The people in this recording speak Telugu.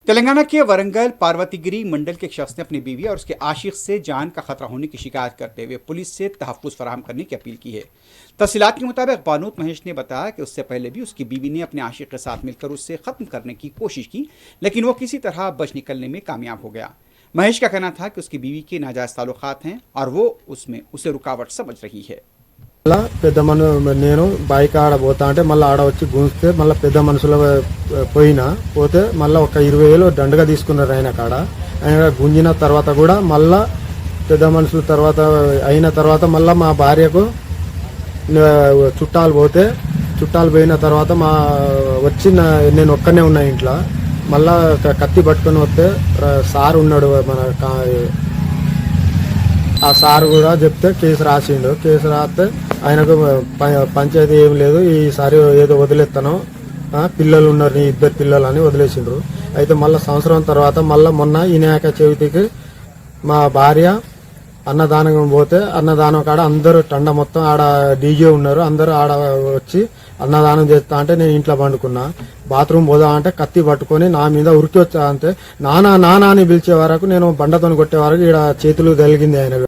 तेलंगाना के वरंगल पार्वतीगिरी मंडल के एक शख्स ने अपनी बीवी और उसके आशिक से जान का खतरा होने की शिकायत करते हुए पुलिस से तहफ्फुज़ फराहम करने की अपील की है। तफसीलात के मुताबिक बानूत महेश ने बताया कि उससे पहले भी उसकी बीवी ने अपने आशिक के साथ मिलकर उससे खत्म करने की कोशिश की, लेकिन वो किसी तरह बच निकलने में कामयाब हो गया। महेश का कहना था कि उसकी बीवी के नाजायज़ ताल्लुकात हैं और वो उसमें उसे रुकावट समझ रही है। పెద్ద నేను బైక్ ఆడ పోతా అంటే మళ్ళీ ఆడ వచ్చి గుంజితే మళ్ళీ పెద్ద మనుషుల పోయినా పోతే మళ్ళీ ఒక 20,000 దండగా తీసుకున్నారు ఆయన కాడ. ఆయన గుంజిన తర్వాత కూడా మళ్ళా పెద్ద మనుషుల తర్వాత అయిన తర్వాత మళ్ళీ మా భార్యకు చుట్టాలు పోయిన తర్వాత మా వచ్చి నేను ఒక్కనే ఉన్నా ఇంట్లో. మళ్ళా కత్తి పట్టుకొని వస్తే సార్ ఉన్నాడు, మన ఆ సార్ కూడా చెప్తే కేసు రాసిండు. కేసు రాస్తే ఆయనకు పంచాయతీ ఏం లేదు, ఈసారి ఏదో వదిలేస్తాను, పిల్లలు ఉన్నారు, నీ 2 పిల్లలు అని వదిలేసిండ్రు. అయితే మళ్ళీ సంవత్సరం తర్వాత మళ్ళీ మొన్న వినాయక చవితికి మా భార్య అన్నదానం పోతే అన్నదానం కాడ అందరూ టండ మొత్తం ఆడ డీజే ఉన్నారు, అందరూ ఆడ వచ్చి అన్నదానం చేస్తా అంటే నేను ఇంట్లో పండుకున్నా. బాత్రూమ్ పోదా అంటే కత్తి పట్టుకొని నా మీద ఉరికి వచ్చా. అంతే నానా నానా అని పిలిచే వరకు నేను బండతో కొట్టే వరకు ఈడ చేతులు తగిలింది ఆయన.